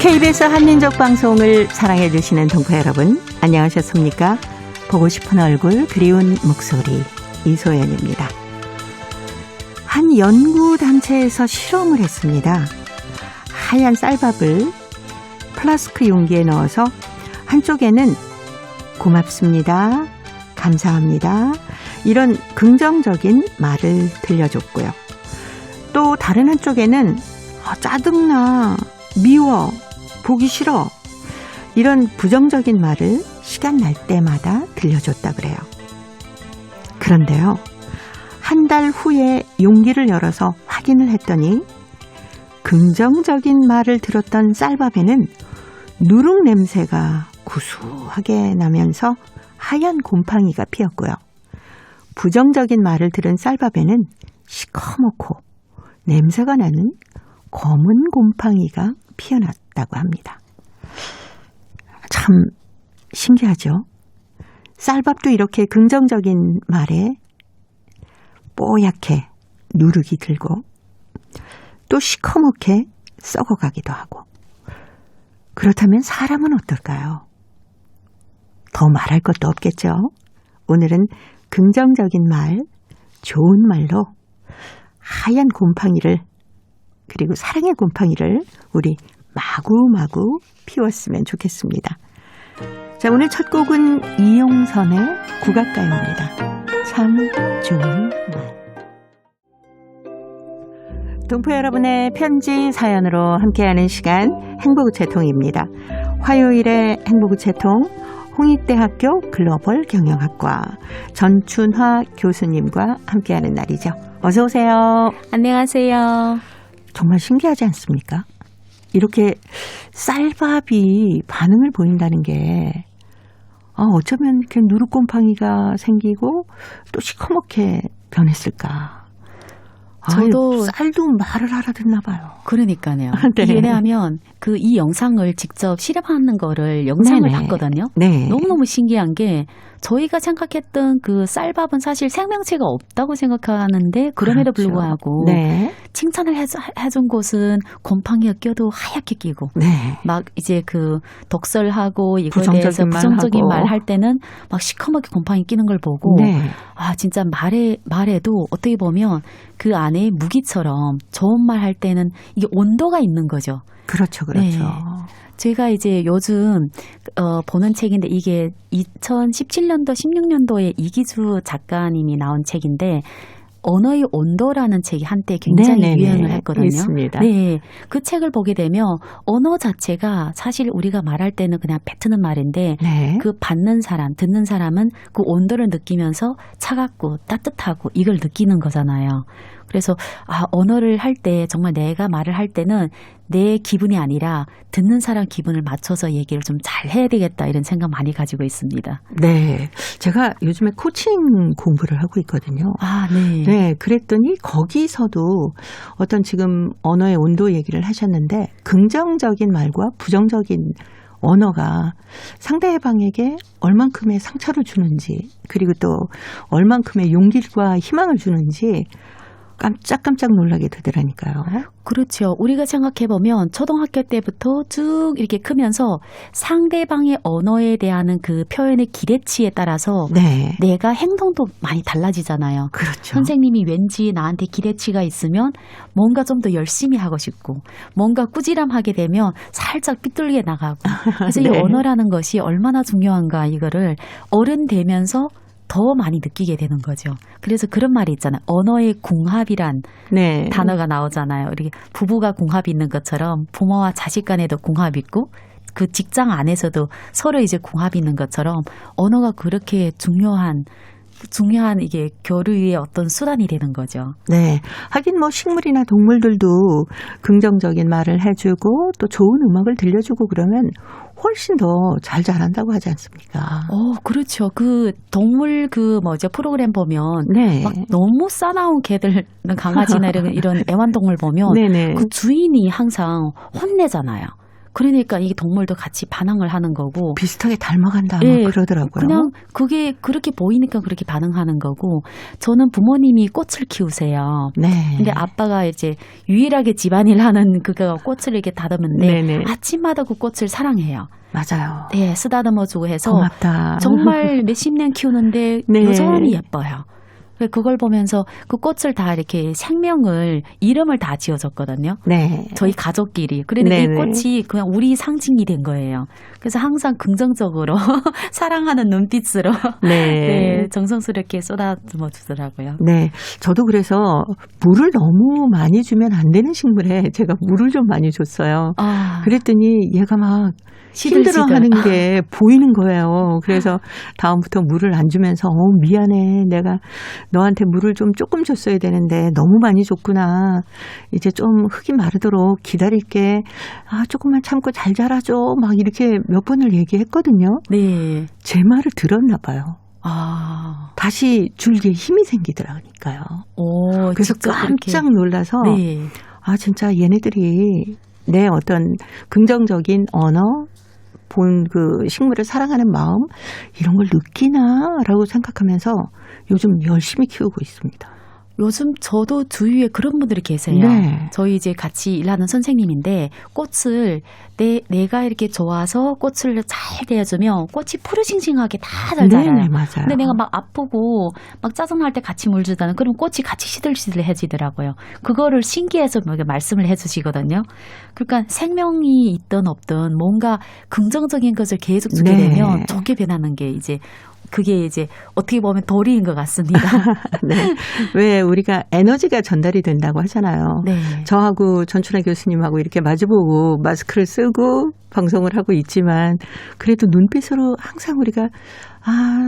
KBS 한민족 방송을 사랑해 주시는 동포 여러분, 안녕하셨습니까? 보고 싶은 얼굴, 그리운 목소리, 이소연입니다. 한 연구단체에서 실험을 했습니다. 하얀 쌀밥을 플라스틱 용기에 넣어서 한쪽에는 고맙습니다, 감사합니다, 이런 긍정적인 말을 들려줬고요. 또 다른 한쪽에는 짜증나, 미워, 보기 싫어, 이런 부정적인 말을 시간 날 때마다 들려줬다 그래요. 그런데요, 한 달 후에 용기를 열어서 확인을 했더니 긍정적인 말을 들었던 쌀밥에는 누룩 냄새가 구수하게 나면서 하얀 곰팡이가 피었고요. 부정적인 말을 들은 쌀밥에는 시커멓고 냄새가 나는 검은 곰팡이가 피어났다고 합니다. 참 신기하죠? 쌀밥도 이렇게 긍정적인 말에 뽀얗게 누룩이 들고 또 시커멓게 썩어가기도 하고. 그렇다면 사람은 어떨까요? 더 말할 것도 없겠죠? 오늘은 긍정적인 말, 좋은 말로 하얀 곰팡이를, 그리고 사랑의 곰팡이를 우리 마구마구 피웠으면 좋겠습니다. 자, 오늘 첫 곡은 이용선의 국악가요입니다. 참 좋은 말. 동포 여러분의 편지 사연으로 함께하는 시간, 행복우체통입니다. 화요일에 행복우체통, 홍익대학교 글로벌 경영학과 전춘화 교수님과 함께하는 날이죠. 어서 오세요. 안녕하세요. 정말 신기하지 않습니까? 이렇게 쌀밥이 반응을 보인다는 게 어쩌면 이렇게 누룩곰팡이가 생기고 또 시커멓게 변했을까? 저도 쌀도 말을 알아듣나 봐요. 그러니까요. 네. 왜냐하면 이 영상을 직접 실험하는 거를 영상을 네네. 봤거든요. 네. 너무너무 신기한 게 저희가 생각했던 그 쌀밥은 사실 생명체가 없다고 생각하는데 그럼에도 그렇죠. 불구하고 네. 칭찬을 해준 곳은 곰팡이가 껴도 하얗게 끼고 네. 막 이제 그 독설하고 이거에 대해서 부정적인 말 할 때는 막 시커멓게 곰팡이 끼는 걸 보고 네. 진짜 말에도 어떻게 보면 그 안에 무기처럼 좋은 말 할 때는 이게 온도가 있는 거죠. 그렇죠, 그렇죠. 네. 제가 이제 요즘 보는 책인데 이게 2017년도, 16년도에 이기주 작가님이 나온 책인데 언어의 온도라는 책이 한때 굉장히 네네네. 유행을 했거든요. 있습니다. 네, 그 책을 보게 되면 언어 자체가 사실 우리가 말할 때는 그냥 뱉는 말인데 네. 그 받는 사람, 듣는 사람은 그 온도를 느끼면서 차갑고 따뜻하고 이걸 느끼는 거잖아요. 그래서 언어를 할 때 정말 내가 말을 할 때는 내 기분이 아니라 듣는 사람 기분을 맞춰서 얘기를 좀 잘 해야 되겠다 이런 생각 많이 가지고 있습니다. 네. 제가 요즘에 코칭 공부를 하고 있거든요. 네. 네. 그랬더니 거기서도 어떤 지금 언어의 온도 얘기를 하셨는데 긍정적인 말과 부정적인 언어가 상대방에게 얼만큼의 상처를 주는지, 그리고 또 얼만큼의 용기와 희망을 주는지 깜짝깜짝 놀라게 되더라니까요. 그렇죠. 우리가 생각해보면 초등학교 때부터 쭉 이렇게 크면서 상대방의 언어에 대한 그 표현의 기대치에 따라서 네. 내가 행동도 많이 달라지잖아요. 그렇죠. 선생님이 왠지 나한테 기대치가 있으면 뭔가 좀 더 열심히 하고 싶고 뭔가 꾸지람하게 되면 살짝 삐뚤게 나가고 그래서 네. 이 언어라는 것이 얼마나 중요한가 이거를 어른 되면서 더 많이 느끼게 되는 거죠. 그래서 그런 말이 있잖아요. 언어의 궁합이란 네. 단어가 나오잖아요. 이렇게 부부가 궁합이 있는 것처럼 부모와 자식 간에도 궁합이 있고 그 직장 안에서도 서로 이제 궁합이 있는 것처럼 언어가 그렇게 중요한 이게 교류의 어떤 수단이 되는 거죠. 네. 하긴 뭐 식물이나 동물들도 긍정적인 말을 해주고 또 좋은 음악을 들려주고 그러면 훨씬 더 잘 자란다고 하지 않습니까? 그렇죠. 그 동물 프로그램 보면 네. 막 너무 싸나운 개들, 강아지나 이런 애완동물 보면 네네. 그 주인이 항상 혼내잖아요. 그러니까 이 동물도 같이 반항을 하는 거고. 비슷하게 닮아간다 예, 막 그러더라고요. 그냥 그게 그렇게 보이니까 그렇게 반응하는 거고. 저는 부모님이 꽃을 키우세요. 네. 근데 아빠가 이제 유일하게 집안일 하는 그거 꽃을 이렇게 다듬는데 네네. 아침마다 그 꽃을 사랑해요. 맞아요. 네, 쓰다듬어주고 해서 고맙다. 정말 몇십 년 키우는데 네. 여전히 예뻐요. 그걸 보면서 그 꽃을 다 이렇게 생명을 이름을 다 지어줬거든요. 네. 저희 가족끼리. 그러니까 이 네네. 꽃이 그냥 우리 상징이 된 거예요. 그래서 항상 긍정적으로 사랑하는 눈빛으로 네. 네, 정성스럽게 쏟아주어 주더라고요. 네. 저도 그래서 물을 너무 많이 주면 안 되는 식물에 제가 물을 좀 많이 줬어요. 아, 그랬더니 얘가 막 힘들어하는 게 보이는 거예요. 그래서 다음부터 물을 안 주면서 미안해. 내가 너한테 물을 좀 조금 줬어야 되는데 너무 많이 줬구나. 이제 좀 흙이 마르도록 기다릴게. 조금만 참고 잘 자라줘. 막 이렇게 몇 번을 얘기했거든요. 네. 제 말을 들었나 봐요. 아, 다시 줄기에 힘이 생기더라니까요. 오, 그래서 직접 깜짝 그렇게. 놀라서 네. 진짜 얘네들이 내 어떤 긍정적인 언어, 본 그 식물을 사랑하는 마음 이런 걸 느끼나라고 생각하면서 요즘 열심히 키우고 있습니다. 요즘 저도 주위에 그런 분들이 계세요. 네. 저희 이제 같이 일하는 선생님인데 꽃을 내가 이렇게 좋아서 꽃을 잘 대해주면 꽃이 푸르싱싱하게 다 잘 자라요. 네네, 맞아요. 근데 내가 막 아프고 막 짜증날 때 같이 물 주다는 그럼 꽃이 같이 시들시들해지더라고요. 그거를 신기해서 뭐 말씀을 해주시거든요. 그러니까 생명이 있든 없든 뭔가 긍정적인 것을 계속 주게 네. 되면 좋게 변하는 게 이제 그게 이제 어떻게 보면 도리인 것 같습니다. 네. 왜 우리가 에너지가 전달이 된다고 하잖아요. 네. 저하고 전춘하 교수님하고 이렇게 마주보고 마스크를 쓰고 방송을 하고 있지만 그래도 눈빛으로 항상 우리가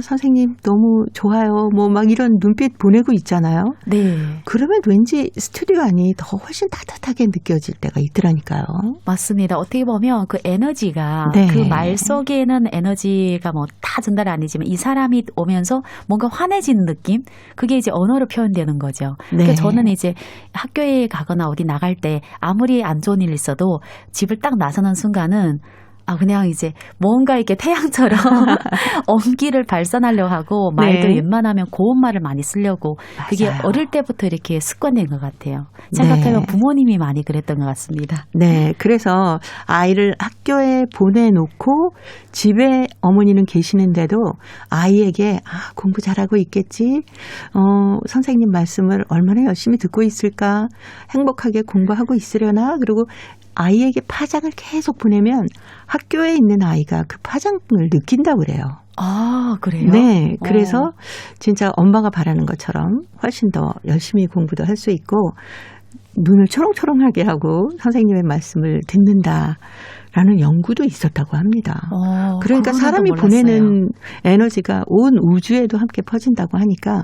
선생님 너무 좋아요. 뭐 막 이런 눈빛 보내고 있잖아요. 네. 그러면 왠지 스튜디오 안이 더 훨씬 따뜻하게 느껴질 때가 있더라니까요. 맞습니다. 어떻게 보면 그 에너지가 네. 그 말 속에는 에너지가 뭐 다 전달 아니지만 이 사람이 오면서 뭔가 환해지는 느낌? 그게 이제 언어로 표현되는 거죠. 네. 그러니까 저는 이제 학교에 가거나 어디 나갈 때 아무리 안 좋은 일 있어도 집을 딱 나서는 순간은 그냥 이제 뭔가 이렇게 태양처럼 온기를 발산하려고 하고 말도 네. 웬만하면 고운 말을 많이 쓰려고 그게 맞아요. 어릴 때부터 이렇게 습관된 것 같아요. 생각해보면 네. 부모님이 많이 그랬던 것 같습니다. 네. 그래서 아이를 학교에 보내놓고 집에 어머니는 계시는데도 아이에게 공부 잘하고 있겠지. 선생님 말씀을 얼마나 열심히 듣고 있을까. 행복하게 공부하고 있으려나. 그리고 아이에게 파장을 계속 보내면 학교에 있는 아이가 그 파장을 느낀다고 그래요. 아, 그래요? 네. 그래서 진짜 엄마가 바라는 것처럼 훨씬 더 열심히 공부도 할 수 있고 눈을 초롱초롱하게 하고 선생님의 말씀을 듣는다라는 연구도 있었다고 합니다. 그러니까 그거는 사람이 또 몰랐어요. 보내는 에너지가 온 우주에도 함께 퍼진다고 하니까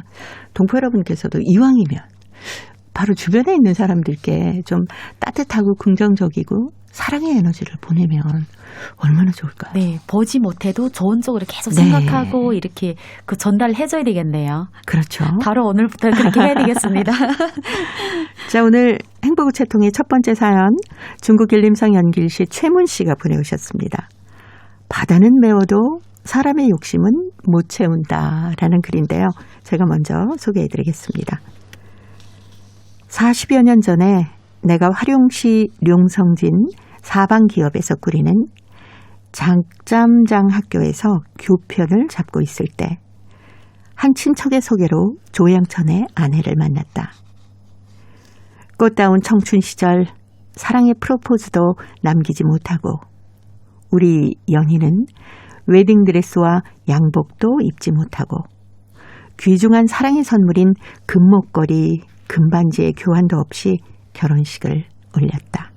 동포 여러분께서도 이왕이면 바로 주변에 있는 사람들께 좀 따뜻하고 긍정적이고 사랑의 에너지를 보내면 얼마나 좋을까요? 네, 보지 못해도 좋은 쪽으로 계속 네. 생각하고 이렇게 그 전달을 해줘야 되겠네요. 그렇죠. 바로 오늘부터 그렇게 해야 되겠습니다. 자, 오늘 행복우체통의 첫 번째 사연 중국 일림성 연길시 최문 씨가 보내오셨습니다. 바다는 메워도 사람의 욕심은 못 채운다라는 글인데요. 제가 먼저 소개해드리겠습니다. 40여 년 전에 내가 화룡시 룡성진 사방기업에서 꾸리는 장짬장 학교에서 교편을 잡고 있을 때 한 친척의 소개로 조양천의 아내를 만났다. 꽃다운 청춘 시절 사랑의 프로포즈도 남기지 못하고 우리 연희는 웨딩드레스와 양복도 입지 못하고 귀중한 사랑의 선물인 금목걸이, 금반지의 교환도 없이 결혼식을 올렸다.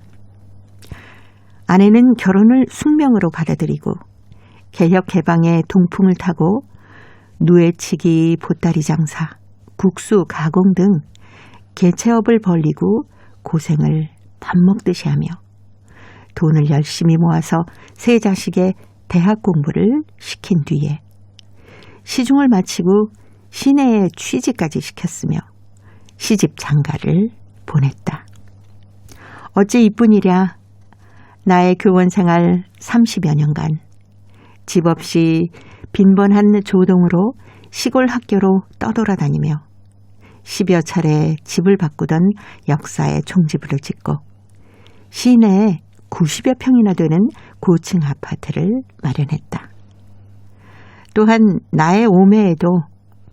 아내는 결혼을 숙명으로 받아들이고 개혁 개방의 동풍을 타고 누에치기, 보따리 장사, 국수 가공 등 개체업을 벌리고 고생을 밥 먹듯이 하며 돈을 열심히 모아서 세 자식의 대학 공부를 시킨 뒤에 시중을 마치고 시내에 취직까지 시켰으며 시집 장가를 보냈다. 어째 이뿐이랴. 나의 교원 생활 30여 년간 집 없이 빈번한 조동으로 시골 학교로 떠돌아다니며 10여 차례 집을 바꾸던 역사의 종지부를 찍고 시내에 90여 평이나 되는 고층 아파트를 마련했다. 또한 나의 오매에도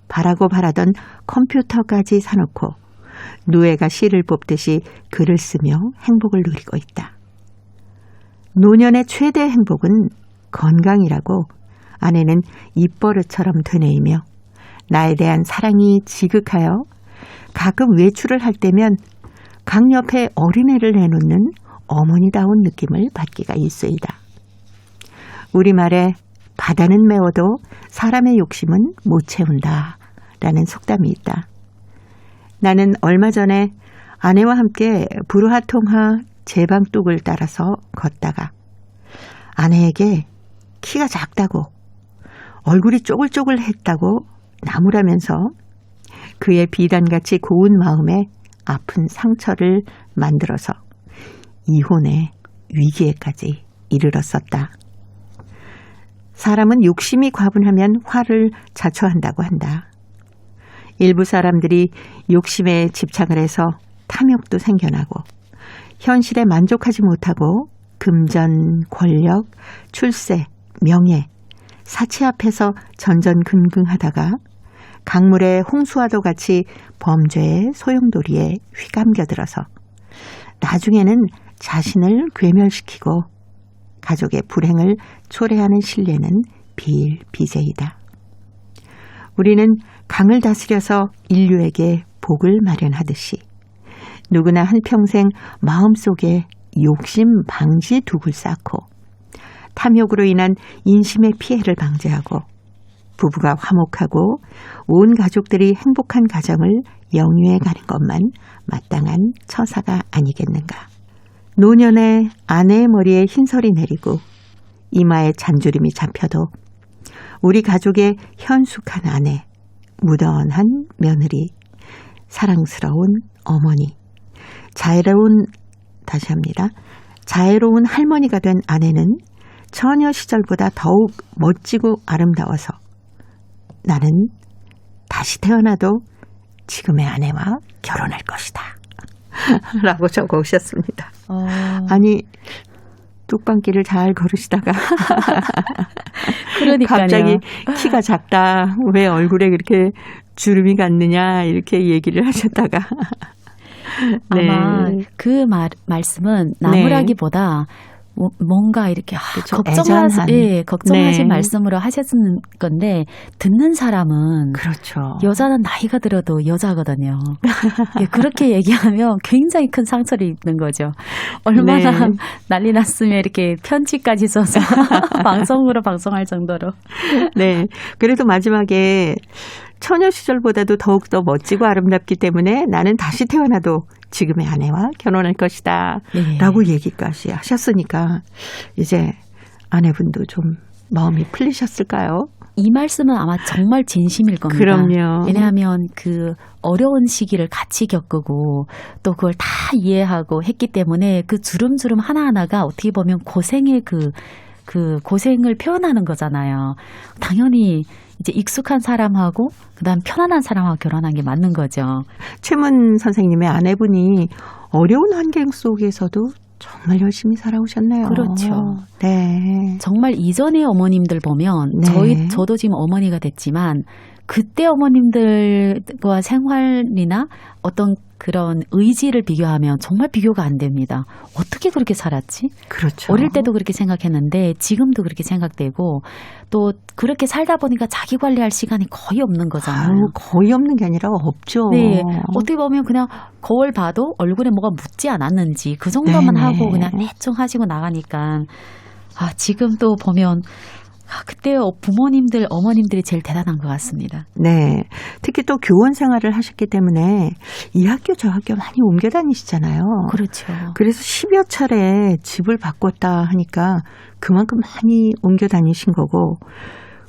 바라고 바라던 컴퓨터까지 사놓고 누에가 실을 뽑듯이 글을 쓰며 행복을 누리고 있다. 노년의 최대 행복은 건강이라고 아내는 입버릇처럼 되뇌이며 나에 대한 사랑이 지극하여 가끔 외출을 할 때면 강 옆에 어린애를 내놓는 어머니다운 느낌을 받기가 일쑤이다. 우리말에 바다는 메워도 사람의 욕심은 못 채운다 라는 속담이 있다. 나는 얼마 전에 아내와 함께 부르하통하 제방뚝을 따라서 걷다가 아내에게 키가 작다고 얼굴이 쪼글쪼글했다고 나무라면서 그의 비단같이 고운 마음에 아픈 상처를 만들어서 이혼의 위기에까지 이르렀었다. 사람은 욕심이 과분하면 화를 자초한다고 한다. 일부 사람들이 욕심에 집착을 해서 탐욕도 생겨나고 현실에 만족하지 못하고 금전, 권력, 출세, 명예, 사치 앞에서 전전긍긍하다가 강물의 홍수와도 같이 범죄의 소용돌이에 휘감겨들어서 나중에는 자신을 괴멸시키고 가족의 불행을 초래하는 신뢰는 비일비재이다. 우리는 강을 다스려서 인류에게 복을 마련하듯이 누구나 한평생 마음속에 욕심 방지 둑을 쌓고 탐욕으로 인한 인심의 피해를 방지하고 부부가 화목하고 온 가족들이 행복한 가정을 영위해 가는 것만 마땅한 처사가 아니겠는가. 노년에 아내의 머리에 흰설이 내리고 이마에 잔주름이 잡혀도 우리 가족의 현숙한 아내, 무던한 며느리, 사랑스러운 어머니, 자애로운 할머니가 된 아내는 처녀 시절보다 더욱 멋지고 아름다워서 나는 다시 태어나도 지금의 아내와 결혼할 것이다. 라고 적어 오셨습니다. 아니, 뚝방길을 잘 걸으시다가 그러니까요. 갑자기 키가 작다. 왜 얼굴에 그렇게 주름이 갔느냐 이렇게 얘기를 하셨다가 네. 아마 그 말씀은 나무라기보다 뭔가 이렇게 그렇죠. 걱정하신 네. 말씀으로 하셨는 건데 듣는 사람은 그렇죠. 여자는 나이가 들어도 여자거든요. 예, 그렇게 얘기하면 굉장히 큰 상처를 입는 거죠. 얼마나 네. 난리 났으면 이렇게 편지까지 써서 방송으로 방송할 정도로. 네. 그래도 마지막에 처녀 시절보다도 더욱더 멋지고 아름답기 때문에 나는 다시 태어나도 지금의 아내와 결혼할 것이다. 네. 라고 얘기까지 하셨으니까 이제 아내분도 좀 마음이 풀리셨을까요? 이 말씀은 아마 정말 진심일 겁니다. 그럼요. 왜냐하면 그 어려운 시기를 같이 겪고 또 그걸 다 이해하고 했기 때문에 그 주름주름 하나하나가 어떻게 보면 고생의 그 고생을 표현하는 거잖아요. 당연히 이제 익숙한 사람하고 그다음 편안한 사람하고 결혼한 게 맞는 거죠. 최문 선생님의 아내분이 어려운 환경 속에서도 정말 열심히 살아오셨네요. 그렇죠. 네. 정말 이전의 어머님들 보면 네. 저도 지금 어머니가 됐지만 그때 어머님들과 생활이나 어떤 그런 의지를 비교하면 정말 비교가 안 됩니다. 어떻게 그렇게 살았지? 그렇죠. 어릴 때도 그렇게 생각했는데 지금도 그렇게 생각되고 또 그렇게 살다 보니까 자기 관리할 시간이 거의 없는 거잖아요. 아유, 거의 없는 게 아니라 없죠. 네. 어떻게 보면 그냥 거울 봐도 얼굴에 뭐가 묻지 않았는지 그 정도만 네네. 하고 그냥 대충 하시고 나가니까 지금 또 보면 그때 부모님들, 어머님들이 제일 대단한 것 같습니다. 네. 특히 또 교원 생활을 하셨기 때문에 이 학교 저 학교 많이 옮겨 다니시잖아요. 그렇죠. 그래서 10여 차례 집을 바꿨다 하니까 그만큼 많이 옮겨 다니신 거고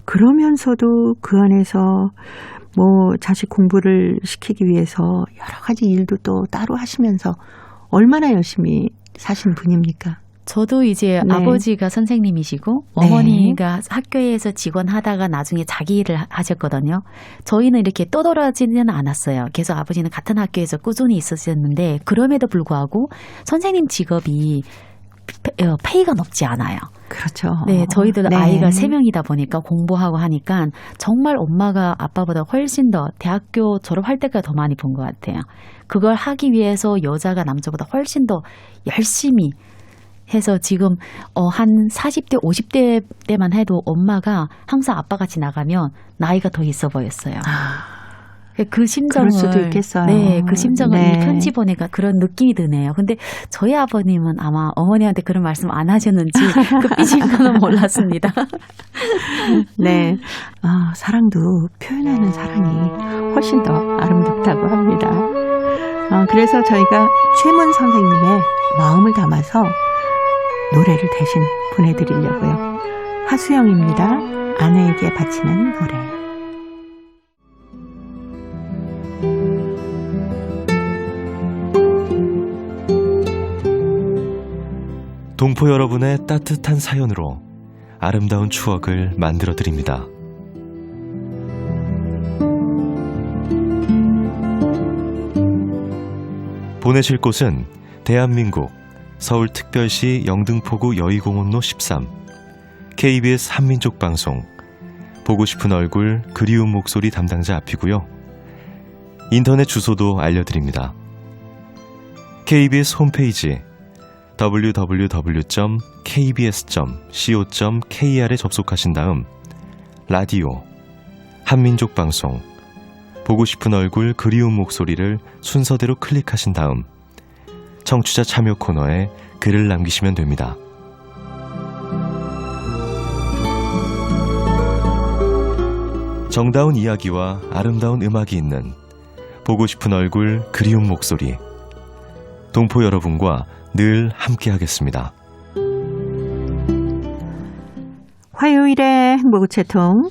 그러면서도 그 안에서 뭐 자식 공부를 시키기 위해서 여러 가지 일도 또 따로 하시면서 얼마나 열심히 사신 분입니까? 저도 이제 네. 아버지가 선생님이시고 네. 어머니가 학교에서 직원 하다가 나중에 자기 일을 하셨거든요. 저희는 이렇게 떠돌아지는 않았어요. 계속 아버지는 같은 학교에서 꾸준히 있으셨는데 그럼에도 불구하고 선생님 직업이 페이가 높지 않아요. 그렇죠. 네, 저희들 네. 아이가 3명이다 보니까 공부하고 하니까 정말 엄마가 아빠보다 훨씬 더 대학교 졸업할 때까지 더 많이 본 것 같아요. 그걸 하기 위해서 여자가 남자보다 훨씬 더 열심히 해서 지금 한 40대, 50대 때만 해도 엄마가 항상 아빠같이 나가면 나이가 더 있어 보였어요. 그 심정을 그럴 수도 있겠어요. 네, 그 심정을 네. 이 편지 보내가 그런 느낌이 드네요. 근데 저희 아버님은 아마 어머니한테 그런 말씀 안 하셨는지 그 삐진 거는 몰랐습니다. 네. 사랑도 표현하는 사랑이 훨씬 더 아름답다고 합니다. 그래서 저희가 최문 선생님의 마음을 담아서 노래를 대신 보내드리려고요. 하수영입니다. 아내에게 바치는 노래. 동포 여러분의 따뜻한 사연으로 아름다운 추억을 만들어 드립니다. 보내실 곳은 대한민국 서울특별시 영등포구 여의공원로 13 KBS 한민족방송 보고 싶은 얼굴 그리운 목소리 담당자 앞이고요. 인터넷 주소도 알려드립니다. KBS 홈페이지 www.kbs.co.kr에 접속하신 다음 라디오, 한민족방송, 보고 싶은 얼굴 그리운 목소리를 순서대로 클릭하신 다음 청취자 참여 코너에 글을 남기시면 됩니다. 정다운 이야기와 아름다운 음악이 있는 보고 싶은 얼굴 그리운 목소리, 동포 여러분과 늘 함께하겠습니다. 화요일의 행복우체통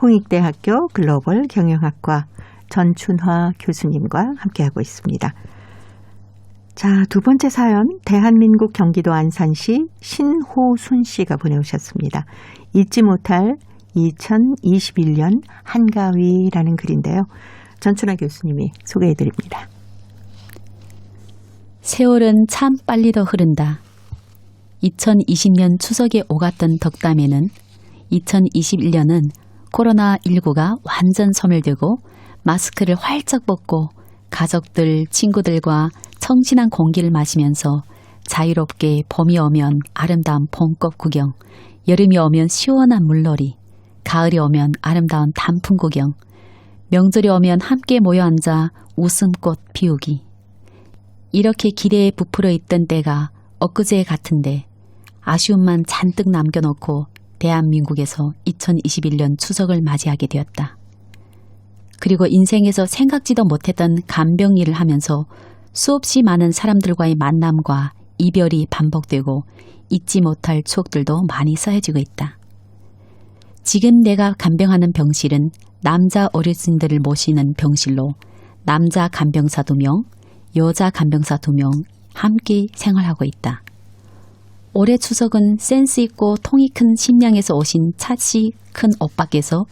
홍익대학교 글로벌 경영학과 전춘화 교수님과 함께하고 있습니다. 자, 두 번째 사연 대한민국 경기도 안산시 신호순 씨가 보내오셨습니다. 잊지 못할 2021년 한가위라는 글인데요. 전춘화 교수님이 소개해드립니다. 세월은 참 빨리 더 흐른다. 2020년 추석에 오갔던 덕담에는 2021년은 코로나19가 완전 소멸되고 마스크를 활짝 벗고 가족들, 친구들과 청신한 공기를 마시면서 자유롭게 봄이 오면 아름다운 봄꽃 구경, 여름이 오면 시원한 물놀이, 가을이 오면 아름다운 단풍 구경, 명절이 오면 함께 모여 앉아 웃음꽃 피우기. 이렇게 기대에 부풀어 있던 때가 엊그제 같은데 아쉬움만 잔뜩 남겨놓고 대한민국에서 2021년 추석을 맞이하게 되었다. 그리고 인생에서 생각지도 못했던 간병일을 하면서 수없이 많은 사람들과의 만남과 이별이 반복되고 잊지 못할 추억들도 많이 쌓여지고 있다. 지금 내가 간병하는 병실은 남자 어르신들을 모시는 병실로 남자 간병사 2명, 여자 간병사 2명 함께 생활하고 있다. 올해 추석은 센스 있고 통이 큰 식량에서 오신 차씨 큰 오빠께서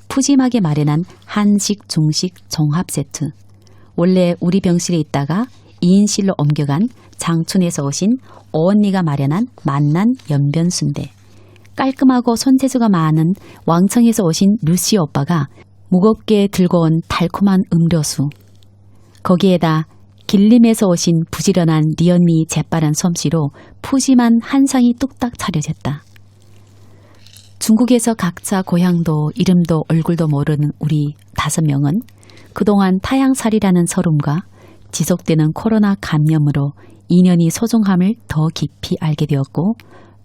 푸짐하게 마련한 한식, 중식, 종합 세트. 원래 우리 병실에 있다가 2인실로 옮겨간 장춘에서 오신 오언니가 마련한 맛난 연변 순대. 깔끔하고 손재주가 많은 왕청에서 오신 루시 오빠가 무겁게 들고 온 달콤한 음료수. 거기에다 길림에서 오신 부지런한 리언니 재빠른 솜씨로 푸짐한 한상이 뚝딱 차려졌다. 중국에서 각자 고향도 이름도 얼굴도 모르는 우리 5명은 그동안 타향살이라는 서름과 지속되는 코로나 감염으로 인연이 소중함을 더 깊이 알게 되었고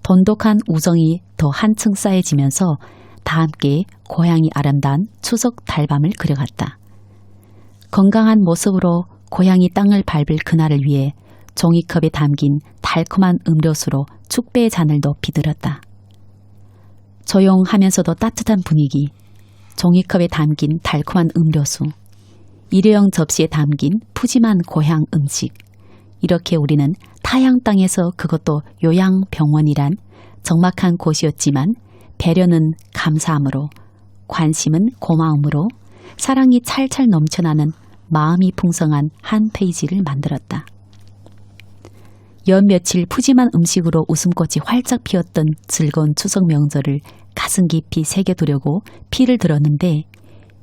돈독한 우정이 더 한층 쌓여지면서 다 함께 고향이 아름다운 추석 달밤을 그려갔다. 건강한 모습으로 고향이 땅을 밟을 그날을 위해 종이컵에 담긴 달콤한 음료수로 축배의 잔을 높이 들었다. 조용하면서도 따뜻한 분위기, 종이컵에 담긴 달콤한 음료수, 일회용 접시에 담긴 푸짐한 고향 음식. 이렇게 우리는 다 타양 땅에서 그것도 요양병원이란 적막한 곳이었지만 배려는 감사함으로, 관심은 고마움으로, 사랑이 찰찰 넘쳐나는 마음이 풍성한 한 페이지를 만들었다. 연 며칠 푸짐한 음식으로 웃음꽃이 활짝 피었던 즐거운 추석 명절을 가슴 깊이 새겨두려고 피를 들었는데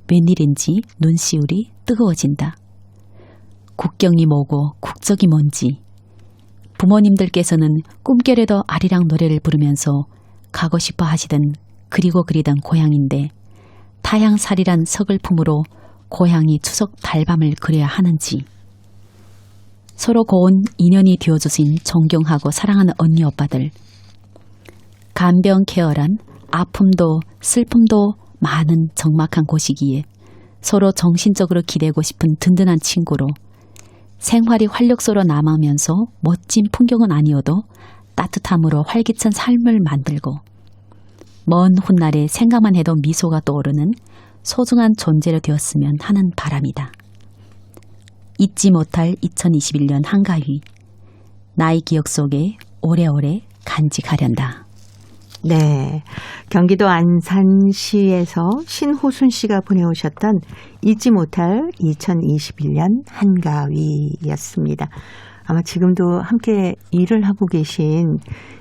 웬일인지 눈시울이 뜨거워진다. 국경이 뭐고 국적이 뭔지, 부모님들께서는 꿈결에도 아리랑 노래를 부르면서 가고 싶어 하시던 그리고 그리던 고향인데 타향살이란 서글픔으로 고향이 추석 달밤을 그려야 하는지, 서로 고운 인연이 되어주신 존경하고 사랑하는 언니 오빠들, 간병 케어란 아픔도 슬픔도 많은 적막한 곳이기에 서로 정신적으로 기대고 싶은 든든한 친구로 생활이 활력소로 남으면서 멋진 풍경은 아니어도 따뜻함으로 활기찬 삶을 만들고 먼 훗날에 생각만 해도 미소가 떠오르는 소중한 존재로 되었으면 하는 바람이다. 잊지 못할 2021년 한가위, 나의 기억 속에 오래오래 간직하련다. 네, 경기도 안산시에서 신호순 씨가 보내오셨던 잊지 못할 2021년 한가위였습니다. 아마 지금도 함께 일을 하고 계신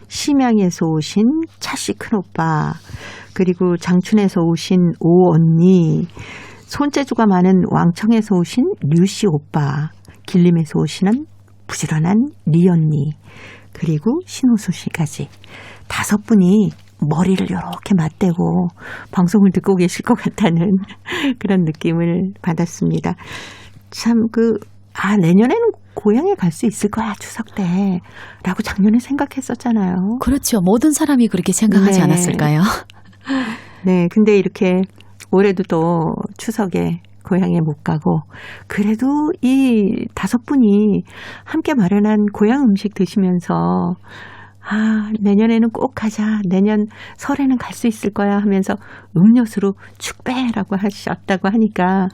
심양에서 오신 차씨 큰오빠, 그리고 장춘에서 오신 오 언니, 손재주가 많은 왕청에서 오신 류씨 오빠, 길림에서 오시는 부지런한 리 언니, 그리고 신호수 씨까지 5분이 머리를 이렇게 맞대고 방송을 듣고 계실 것 같다는 그런 느낌을 받았습니다. 참 내년에는 고향에 갈 수 있을 거야, 추석 때. 라고 작년에 생각했었잖아요. 그렇죠. 모든 사람이 그렇게 생각하지 네. 않았을까요? 네, 근데 이렇게 올해도 또 추석에 고향에 못 가고, 그래도 이 5분이 함께 마련한 고향 음식 드시면서 내년에는 꼭 가자, 내년 설에는 갈 수 있을 거야 하면서 음료수로 축배라고 하셨다고 하니까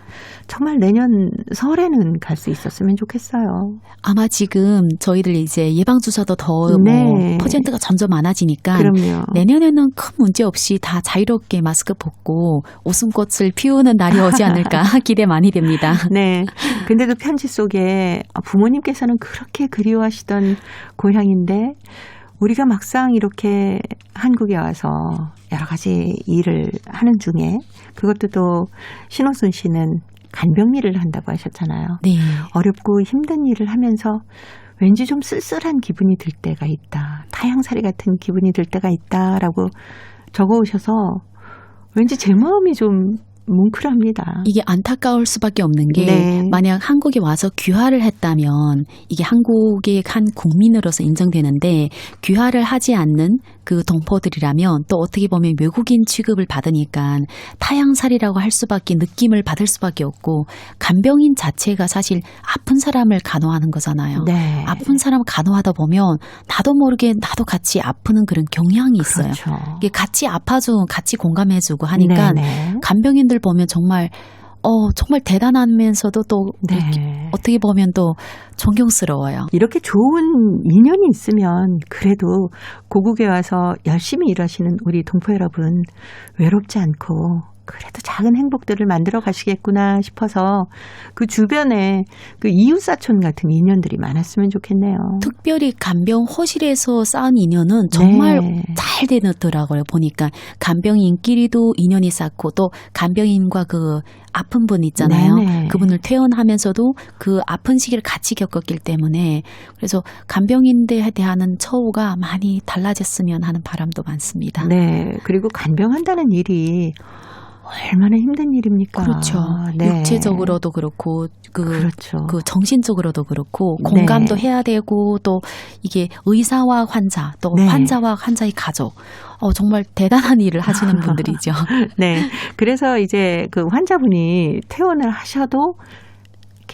정말 내년 설에는 갈 수 있었으면 좋겠어요. 아마 지금 저희들 이제 예방주사도 더 네. 퍼센트가 점점 많아지니까 그럼요. 내년에는 큰 문제 없이 다 자유롭게 마스크 벗고 웃음꽃을 피우는 날이 오지 않을까 기대 많이 됩니다. 네. 근데도 편지 속에 부모님께서는 그렇게 그리워하시던 고향인데 우리가 막상 이렇게 한국에 와서 여러 가지 일을 하는 중에, 그것도 또 신호순 씨는 간병일을 한다고 하셨잖아요. 네. 어렵고 힘든 일을 하면서 왠지 좀 쓸쓸한 기분이 들 때가 있다. 타향살이 같은 기분이 들 때가 있다라고 적어오셔서 왠지 제 마음이 좀 뭉클합니다. 이게 안타까울 수밖에 없는 게 네. 만약 한국에 와서 귀화를 했다면 이게 한국의 한 국민으로서 인정되는데, 귀화를 하지 않는 그 동포들이라면 또 어떻게 보면 외국인 취급을 받으니까 타향살이라고 할 수밖에, 느낌을 받을 수밖에 없고, 간병인 자체가 사실 아픈 사람을 간호하는 거잖아요. 네. 아픈 사람 간호하다 보면 나도 모르게 나도 같이 아프는 그런 경향이 있어요. 그렇죠. 이게 같이 아파주고 같이 공감해주고 하니까 네네. 간병인들 보면 정말 정말 대단하면서도 또 네. 어떻게 보면 또 존경스러워요. 이렇게 좋은 인연이 있으면 그래도 고국에 와서 열심히 일하시는 우리 동포 여러분 외롭지 않고 그래도 작은 행복들을 만들어 가시겠구나 싶어서 그 주변에 그 이웃사촌 같은 인연들이 많았으면 좋겠네요. 특별히 간병 호실에서 쌓은 인연은 정말 네. 잘 되더라고요. 보니까 간병인끼리도 인연이 쌓고, 또 간병인과 그 아픈 분 있잖아요. 네네. 그분을 퇴원하면서도 그 아픈 시기를 같이 겪었기 때문에, 그래서 간병인들에 대한 처우가 많이 달라졌으면 하는 바람도 많습니다. 네. 그리고 간병한다는 일이 얼마나 힘든 일입니까? 그렇죠. 네. 육체적으로도 그렇고 그렇죠. 그 정신적으로도 그렇고 공감도 네. 해야 되고, 또 이게 의사와 환자, 또 네. 환자와 환자의 가족, 정말 대단한 일을 하시는 분들이죠. 네. 그래서 이제 그 환자분이 퇴원을 하셔도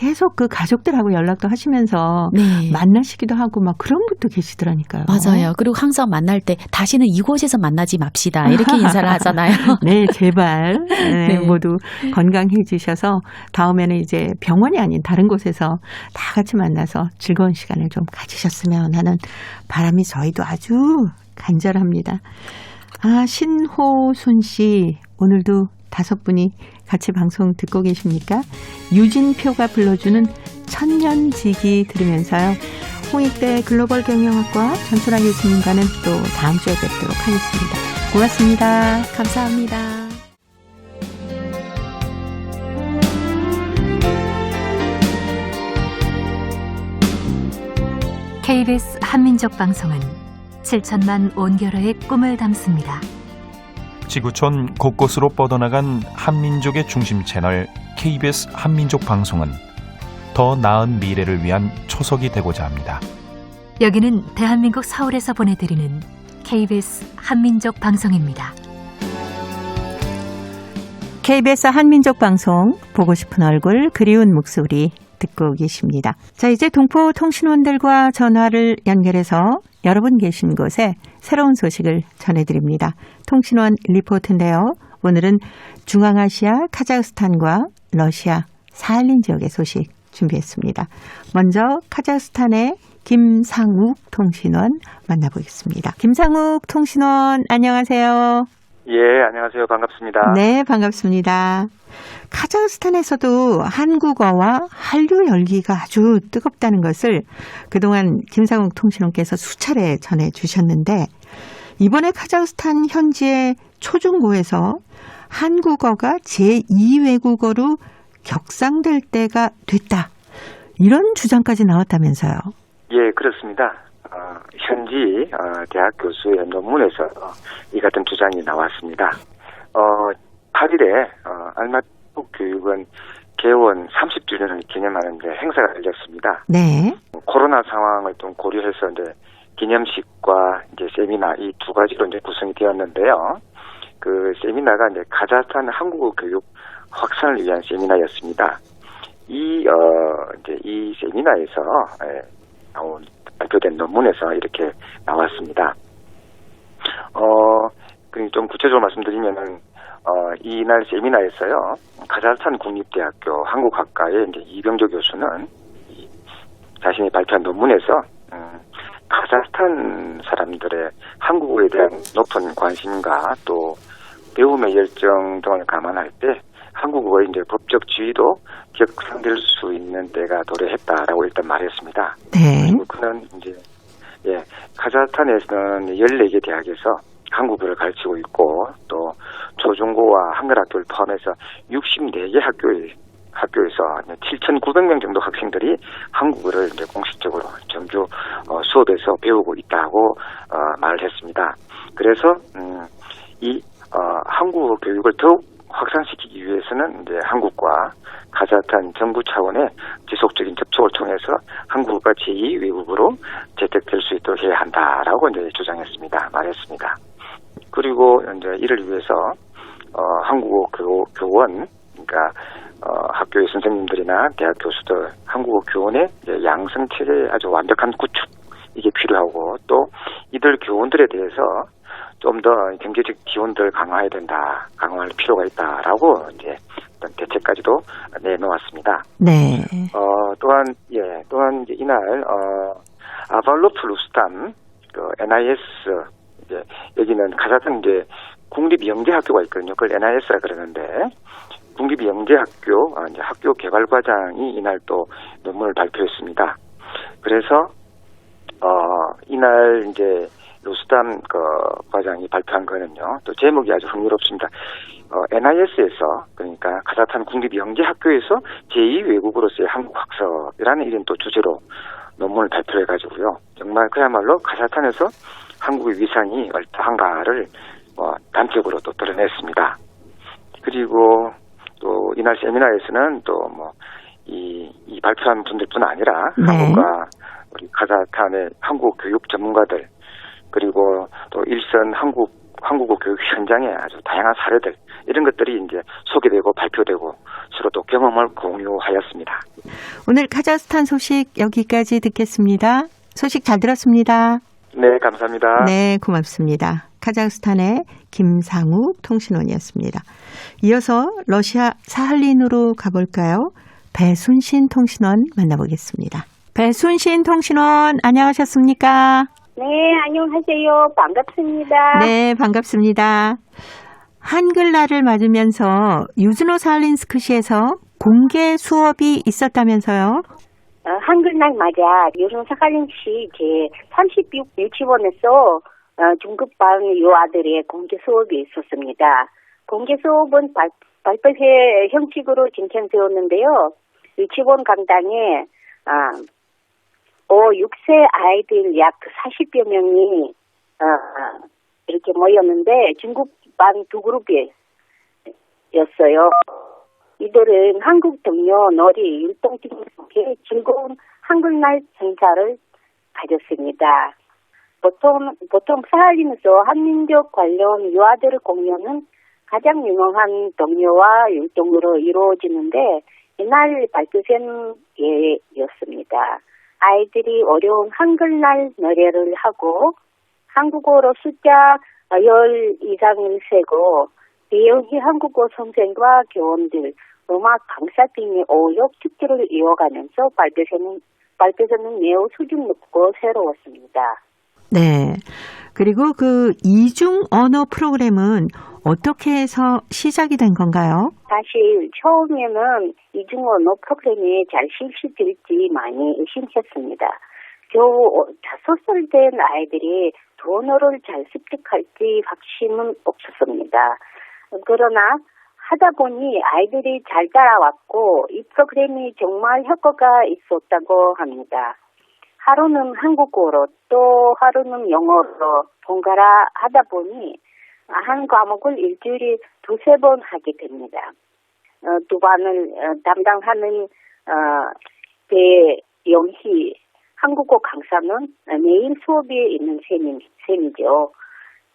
계속 그 가족들하고 연락도 하시면서 네. 만나시기도 하고 막 그런 분도 계시더라니까요. 맞아요. 그리고 항상 만날 때 다시는 이곳에서 만나지 맙시다. 이렇게 인사를 하잖아요. 네, 제발 네, 네. 모두 건강해지셔서 다음에는 이제 병원이 아닌 다른 곳에서 다 같이 만나서 즐거운 시간을 좀 가지셨으면 하는 바람이 저희도 아주 간절합니다. 아, 신호순 씨, 오늘도 5분이 같이 방송 듣고 계십니까? 유진표가 불러주는 천년지기 들으면서요. 홍익대 글로벌 경영학과 전소라 교수님과는 또 다음 주에 뵙도록 하겠습니다. 고맙습니다. 감사합니다. KBS 한민족 방송은 7천만 온결어의 꿈을 담습니다. 지구촌 곳곳으로 뻗어나간 한민족의 중심 채널 KBS 한민족 방송은 더 나은 미래를 위한 초석이 되고자 합니다. 여기는 대한민국 서울에서 보내드리는 KBS 한민족 방송입니다. KBS 한민족 방송 보고 싶은 얼굴 그리운 목소리 듣고 계십니다. 자, 이제 동포 통신원들과 전화를 연결해서 여러분 계신 곳에 새로운 소식을 전해드립니다. 통신원 리포트인데요. 오늘은 중앙아시아 카자흐스탄과 러시아 사할린 지역의 소식 준비했습니다. 먼저 카자흐스탄의 김상욱 통신원 만나보겠습니다. 김상욱 통신원 안녕하세요. 예, 안녕하세요. 반갑습니다. 네, 반갑습니다. 카자흐스탄에서도 한국어와 한류 열기가 아주 뜨겁다는 것을 그동안 김상욱 통신원께서 수차례 전해주셨는데 이번에 카자흐스탄 현지의 초중고에서 한국어가 제2외국어로 격상될 때가 됐다. 이런 주장까지 나왔다면서요. 예, 그렇습니다. 현지 대학 교수의 논문에서 이 같은 주장이 나왔습니다. 8일에 알마트 교육은 개원 30주년을 기념하는 행사가 열렸습니다. 네. 코로나 상황을 좀 고려해서 이제 기념식과 이제 세미나 이 두 가지로 이제 구성이 되었는데요. 그 세미나가 이제 카자흐스탄 한국어 교육 확산을 위한 세미나였습니다. 이제 이 세미나에서 발표된 논문에서 이렇게 나왔습니다. 좀 구체적으로 말씀드리면은 이날 세미나에서요, 카자흐스탄 국립대학교 한국학과의 이제 이병조 교수는 자신이 발표한 논문에서 카자흐스탄 사람들의 한국어에 대한 높은 관심과 또 배움의 열정 등을 감안할 때 한국어의 이제 법적 지위도 격상될 수 있는 때가 도래했다라고 일단 말했습니다. 네. 그리고 그는 이제 카자흐스탄에서는 14개 대학에서 한국어를 가르치고 있고 또 초중고와 한글학교를 포함해서 64개 학교에서 7,900명 정도 학생들이 한국어를 이제 공식적으로 정규 수업에서 배우고 있다고 말을 했습니다. 그래서 이 한국어 교육을 더욱 확산시키기 위해서는 이제 한국과 카자흐스탄 정부 차원의 지속적인 접촉을 통해서 한국어가 제2 외국어로 채택될 수 있도록 해야 한다라고 이제 주장했습니다. 말했습니다. 그리고 이제 이를 위해서 한국어 교원, 그러니까 학교의 선생님들이나 대학 교수들, 한국어 교원의 이제 양성 체계의 아주 완벽한 구축 이게 필요하고 또 이들 교원들에 대해서 좀 더 경제적 지원들을 강화할 필요가 있다라고 이제 어떤 대책까지도 내놓았습니다. 네. 또한 이제 이날 아발로프 루스탄 NIS 이제 여기는 카자흐스탄 이제 국립영재학교가 있거든요. 그걸 NIS라 그러는데 국립영재학교 이제 학교 개발과장이 이날 또 논문을 발표했습니다. 그래서 이날 이제 루스탄 과장이 발표한 거는요. 또 제목이 아주 흥미롭습니다. NIS에서 그러니까 카자흐스탄 국립영재학교에서 제2 외국어로서의 한국 학습이라는 이런 또 주제로 논문을 발표해가지고요. 정말 그야말로 카자흐스탄에서 한국의 위상이 얼떠한가를 단적으로 또 드러냈습니다. 그리고 또 이날 세미나에서는 또 이 발표한 분들뿐 아니라 네. 한국과 우리 카자흐스탄의 한국 교육 전문가들 그리고 또 일선 한국어 교육 현장의 아주 다양한 사례들 이런 것들이 이제 소개되고 발표되고 서로 또 경험을 공유하였습니다. 오늘 카자흐스탄 소식 여기까지 듣겠습니다. 소식 잘 들었습니다. 네, 감사합니다. 네, 고맙습니다. 카자흐스탄의 김상욱 통신원이었습니다. 이어서 러시아 사할린으로 가볼까요? 배순신 통신원 만나보겠습니다. 배순신 통신원 안녕하셨습니까? 네, 안녕하세요. 반갑습니다. 네, 반갑습니다. 한글날을 맞으면서 유즈노 살린스크시에서 공개 수업이 있었다면서요? 한글날 맞아. 요즘 사할린시 제36 유치원에서 중급반 유아들의 공개 수업이 있었습니다. 공개 수업은 발표회 형식으로 진행되었는데요. 유치원 강당에 6세 아이들 약 40여 명이 이렇게 모였는데 중급반 두 그룹이었어요. 이들은 한국 동요 놀이 율동 등과 함께 즐거운 한글날 행사를 가졌습니다. 보통 사할린에서 한민족 관련 유아들 공연은 가장 유명한 동요와 율동으로 이루어지는데 이날 발표된 예였습니다. 아이들이 어려운 한글날 노래를 하고 한국어로 숫자 10 이상을 세고 대형희 한국어 선생과 교원들, 음악 강사 등의 어역 축제를 이어가면서 발표회는 매우 수준 높고 새로웠습니다. 네. 그리고 그 이중 언어 프로그램은 어떻게 해서 시작이 된 건가요? 사실 처음에는 이중 언어 프로그램이 잘 실시될지 많이 의심했습니다. 겨우 5살 된 아이들이 두 언어를 잘 습득할지 확신은 없었습니다. 그러나 하다 보니 아이들이 잘 따라왔고 이 프로그램이 정말 효과가 있었다고 합니다. 하루는 한국어로 또 하루는 영어로 번갈아 하다 보니 한 과목을 일주일에 2-3번 하게 됩니다. 두 반을 담당하는 배영희 한국어 강사는 매일 수업에 있는 셈이죠.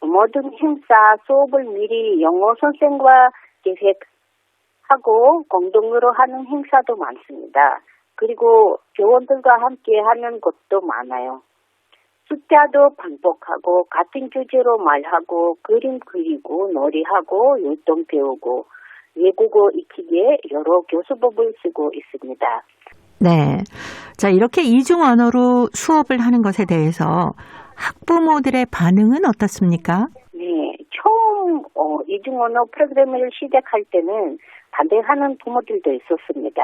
모든 행사 수업을 미리 영어 선생과 계획하고 공동으로 하는 행사도 많습니다. 그리고 교원들과 함께 하는 것도 많아요. 숫자도 반복하고 같은 주제로 말하고 그림 그리고 놀이하고 율동 배우고 외국어 익히기에 여러 교수법을 쓰고 있습니다. 네. 자, 이렇게 이중 언어로 수업을 하는 것에 대해서 학부모들의 반응은 어떻습니까? 네. 처음 이중 언어 프로그램을 시작할 때는 반대하는 부모들도 있었습니다.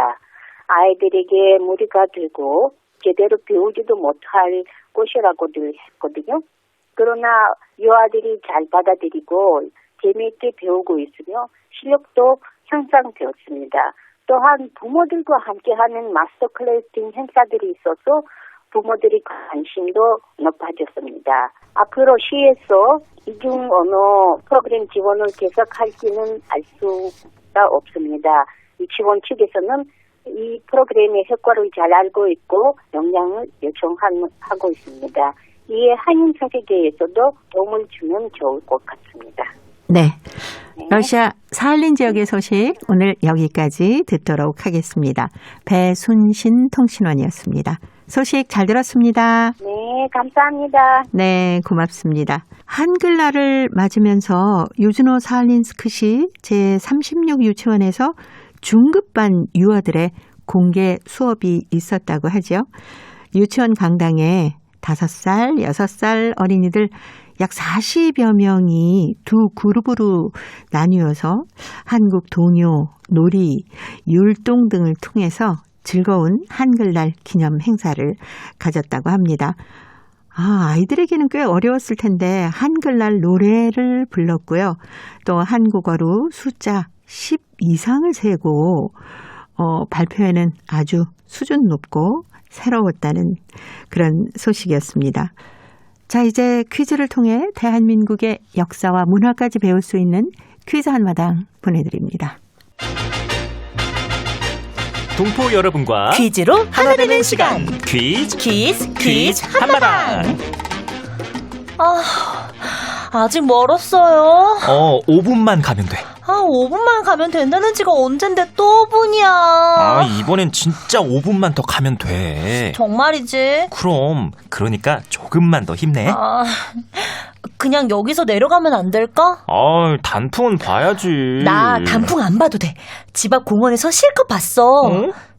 아이들에게 무리가 되고 제대로 배우지도 못할 것이라고들 했거든요. 그러나 유아들이 잘 받아들이고 재미있게 배우고 있으며 실력도 향상되었습니다. 또한 부모들과 함께하는 마스터 클래스 등 행사들이 있어서 부모들이 관심도 높아졌습니다. 앞으로 시에서 이중 언어 프로그램 지원을 계속할지는 알 수가 없습니다. 유치원 측에서는 이 프로그램의 효과를 잘 알고 있고 영향을 요청하고 있습니다. 이에 한인 세계에서도 도움을 주면 좋을 것 같습니다. 네. 러시아 사할린 지역의 소식 오늘 여기까지 듣도록 하겠습니다. 배순신 통신원이었습니다. 소식 잘 들었습니다. 네, 감사합니다. 네, 고맙습니다. 한글날을 맞으면서 유즈노 사할린스크시 제36 유치원에서 중급반 유아들의 공개 수업이 있었다고 하죠. 유치원 강당에 5살, 6살 어린이들 약 40여 명이 두 그룹으로 나뉘어서 한국 동요, 놀이, 율동 등을 통해서 즐거운 한글날 기념 행사를 가졌다고 합니다. 아이들에게는 꽤 어려웠을 텐데 한글날 노래를 불렀고요. 또 한국어로 숫자 10 이상을 세고 발표회는 아주 수준 높고 새로웠다는 그런 소식이었습니다. 자, 이제 퀴즈를 통해 대한민국의 역사와 문화까지 배울 수 있는 퀴즈 한마당 보내드립니다. 동포 여러분과 퀴즈로 하나 되는 시간. 퀴즈 한마당. 아직 멀었어요. 5분만 가면 돼. 5분만 가면 된다는 지가 언젠데 또 5분이야. 이번엔 진짜 5분만 더 가면 돼. 정말이지? 그럼, 그러니까 조금만 더 힘내. 그냥 여기서 내려가면 안 될까? 단풍은 봐야지. 나 단풍 안 봐도 돼. 집 앞 공원에서 실컷 봤어.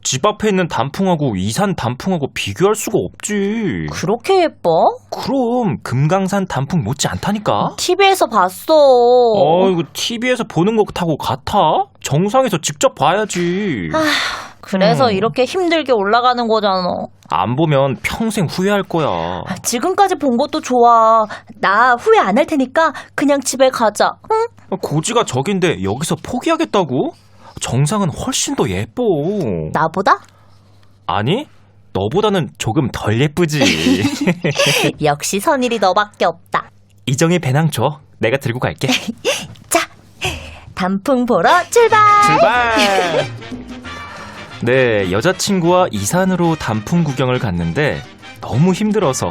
집 앞에 있는 단풍하고 이산 단풍하고 비교할 수가 없지. 그렇게 예뻐? 그럼 금강산 단풍 못지 않다니까. TV에서 봤어. 이거 TV에서 보는 것하고 같아? 정상에서 직접 봐야지. 그래서 이렇게 힘들게 올라가는 거잖아. 안 보면 평생 후회할 거야. 지금까지 본 것도 좋아. 나 후회 안 할 테니까 그냥 집에 가자. 응? 고지가 저긴데 여기서 포기하겠다고? 정상은 훨씬 더 예뻐. 나보다? 아니, 너보다는 조금 덜 예쁘지. 역시 선일이 너밖에 없다. 이정의 배낭 줘. 내가 들고 갈게. 자, 단풍 보러 출발! 네, 여자친구와 이산으로 단풍 구경을 갔는데 너무 힘들어서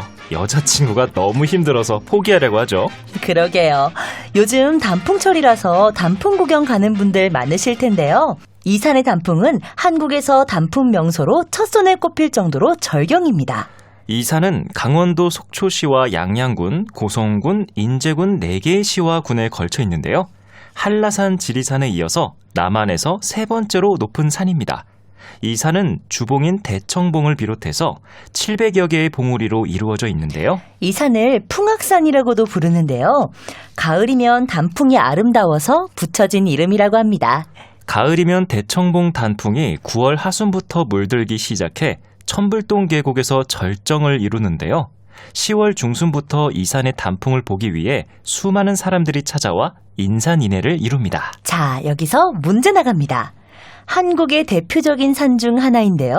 포기하려고 하죠. 그러게요. 요즘 단풍철이라서 단풍 구경 가는 분들 많으실 텐데요. 이산의 단풍은 한국에서 단풍 명소로 첫손에 꼽힐 정도로 절경입니다. 이산은 강원도 속초시와 양양군, 고성군, 인제군 4개의 시와 군에 걸쳐 있는데요. 한라산, 지리산에 이어서 남한에서 세 번째로 높은 산입니다. 이 산은 주봉인 대청봉을 비롯해서 700여 개의 봉우리로 이루어져 있는데요. 이 산을 풍악산이라고도 부르는데요. 가을이면 단풍이 아름다워서 붙여진 이름이라고 합니다. 가을이면 대청봉 단풍이 9월 하순부터 물들기 시작해 천불동 계곡에서 절정을 이루는데요. 10월 중순부터 이 산의 단풍을 보기 위해 수많은 사람들이 찾아와 인산인해를 이룹니다. 자, 여기서 문제 나갑니다. 한국의 대표적인 산 중 하나인데요.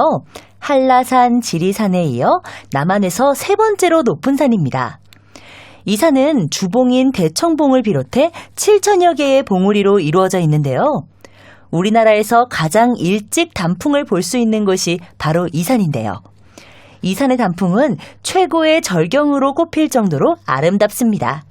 한라산, 지리산에 이어 남한에서 세 번째로 높은 산입니다. 이 산은 주봉인 대청봉을 비롯해 7천여 개의 봉우리로 이루어져 있는데요. 우리나라에서 가장 일찍 단풍을 볼 수 있는 곳이 바로 이 산인데요. 이 산의 단풍은 최고의 절경으로 꼽힐 정도로 아름답습니다.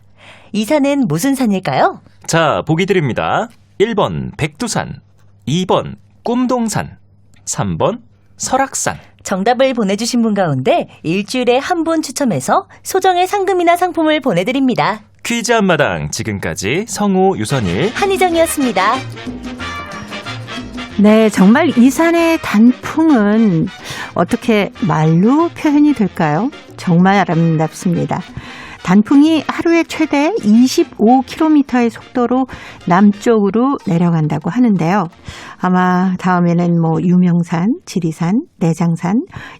이 산은 무슨 산일까요? 자, 보기 드립니다. 1번 백두산, 2번 꿈동산, 3번 설악산. 정답을 보내주신 분 가운데 일주일에 한 분 추첨해서 소정의 상금이나 상품을 보내드립니다. 퀴즈 한마당, 지금까지 성우 유선일, 한희정이었습니다. 네, 정말 이 산의 단풍은 어떻게 말로 표현이 될까요? 정말 아름답습니다. 단풍이 하루에 최대 25km의 속도로 남쪽으로 내려간다고 하는데요. 아마 다음에는 유명산, 지리산, 내장산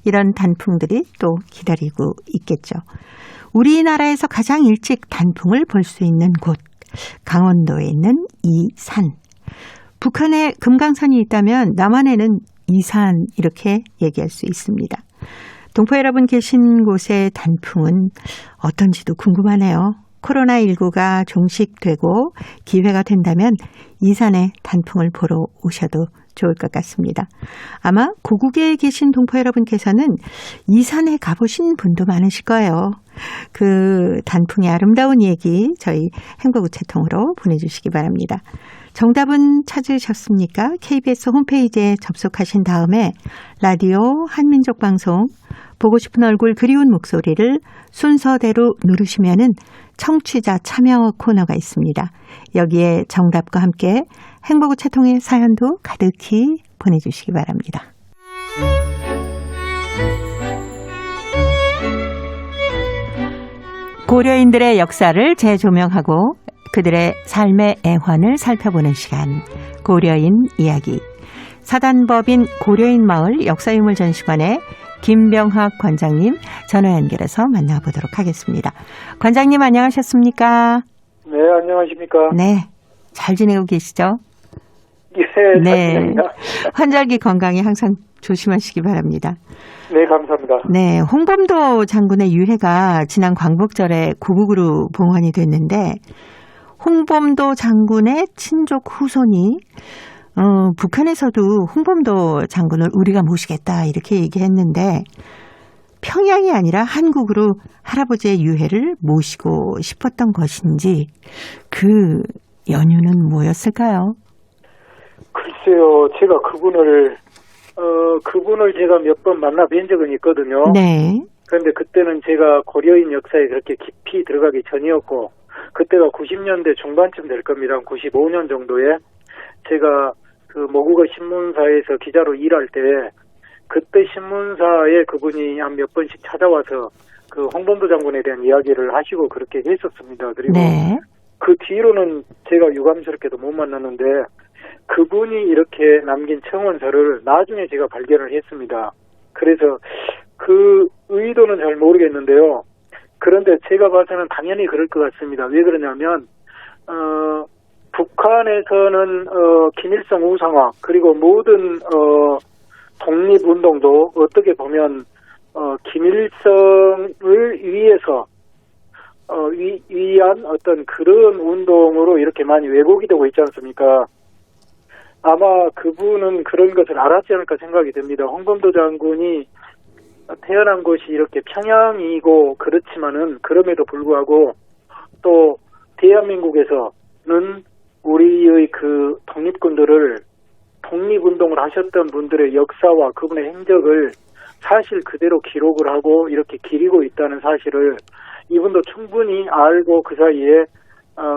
이런 단풍들이 또 기다리고 있겠죠. 우리나라에서 가장 일찍 단풍을 볼 수 있는 곳, 강원도에 있는 이 산. 북한에 금강산이 있다면 남한에는 이산 이렇게 얘기할 수 있습니다. 동포 여러분 계신 곳의 단풍은 어떤지도 궁금하네요. 코로나19가 종식되고 기회가 된다면 이 산의 단풍을 보러 오셔도 좋을 것 같습니다. 아마 고국에 계신 동포 여러분께서는 이 산에 가보신 분도 많으실 거예요. 그 단풍의 아름다운 얘기 저희 행복우체통으로 보내주시기 바랍니다. 정답은 찾으셨습니까? KBS 홈페이지에 접속하신 다음에 라디오 한민족 방송 보고 싶은 얼굴 그리운 목소리를 순서대로 누르시면은 청취자 참여 코너가 있습니다. 여기에 정답과 함께 행복우체통의 사연도 가득히 보내주시기 바랍니다. 고려인들의 역사를 재조명하고 그들의 삶의 애환을 살펴보는 시간, 고려인 이야기. 사단법인 고려인 마을 역사유물 전시관의 김병학 관장님 전화 연결해서 만나보도록 하겠습니다. 관장님 안녕하셨습니까? 네, 안녕하십니까? 네, 잘 지내고 계시죠? 예, 네, 잘 환절기 건강에 항상 조심하시기 바랍니다. 네, 감사합니다. 네, 홍범도 장군의 유해가 지난 광복절에 고국으로 봉환이 됐는데 홍범도 장군의 친족 후손이 북한에서도 홍범도 장군을 우리가 모시겠다 이렇게 얘기했는데 평양이 아니라 한국으로 할아버지의 유해를 모시고 싶었던 것인지 그 연유는 뭐였을까요? 글쎄요, 제가 그분을 제가 몇 번 만나 뵌 적은 있거든요. 네. 그런데 그때는 제가 고려인 역사에 그렇게 깊이 들어가기 전이었고, 그때가 90년대 중반쯤 될 겁니다. 95년 정도에 제가 그 모국어 신문사에서 기자로 일할 때, 그때 신문사에 그분이 한 몇 번씩 찾아와서 그 홍범도 장군에 대한 이야기를 하시고 그렇게 했었습니다. 그리고 네. 그 뒤로는 제가 유감스럽게도 못 만났는데, 그분이 이렇게 남긴 청원서를 나중에 제가 발견을 했습니다. 그래서 그 의도는 잘 모르겠는데요. 그런데 제가 봐서는 당연히 그럴 것 같습니다. 왜 그러냐면 북한에서는 김일성 우상화 그리고 모든 독립운동도 어떻게 보면 김일성을 위해서 위한 어떤 그런 운동으로 이렇게 많이 왜곡이 되고 있지 않습니까? 아마 그분은 그런 것을 알았지 않을까 생각이 됩니다. 홍범도 장군이 태어난 곳이 이렇게 평양이고 그렇지만은 그럼에도 불구하고 또 대한민국에서는 우리의 그 독립군들을 독립운동을 하셨던 분들의 역사와 그분의 행적을 사실 그대로 기록을 하고 이렇게 기리고 있다는 사실을 이분도 충분히 알고 그 사이에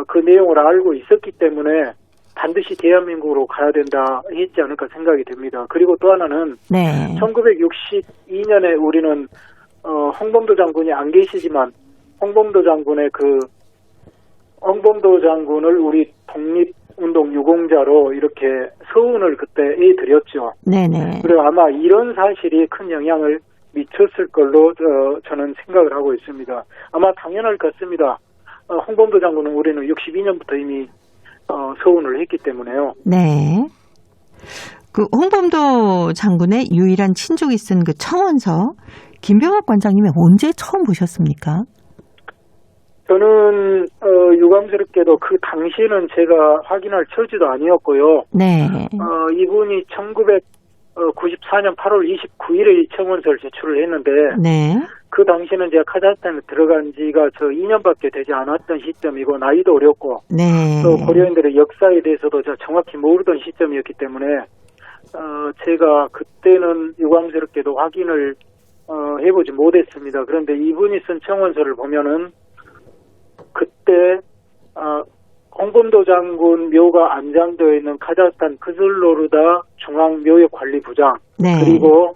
그 내용을 알고 있었기 때문에 반드시 대한민국으로 가야 된다 했지 않을까 생각이 됩니다. 그리고 또 하나는 네. 1962년에 우리는 홍범도 장군이 안 계시지만 홍범도 장군을 우리 독립운동 유공자로 이렇게 서운을 그때 드렸죠. 네네. 그리고 아마 이런 사실이 큰 영향을 미쳤을 걸로 저는 생각을 하고 있습니다. 아마 당연할 것 같습니다. 홍범도 장군은 우리는 62년부터 이미 서운을 했기 때문에요. 네. 그 홍범도 장군의 유일한 친족이 쓴 그 청원서 김병학 관장님이 언제 처음 보셨습니까? 저는 유감스럽게도 그 당시에는 제가 확인할 처지도 아니었고요. 네. 이분이 1994년 8월 29일에 이 청원서를 제출을 했는데 네. 그 당시에는 제가 카자흐스탄에 들어간 지가 2년밖에 되지 않았던 시점이고 나이도 어렸고 네. 또 고려인들의 역사에 대해서도 제가 정확히 모르던 시점이었기 때문에 제가 그때는 유감스럽게도 확인을 해보지 못했습니다. 그런데 이분이 쓴 청원서를 보면은 그때 홍범도 장군 묘가 안장되어 있는 카자흐스탄 그슬로르다 중앙묘역관리부장 네. 그리고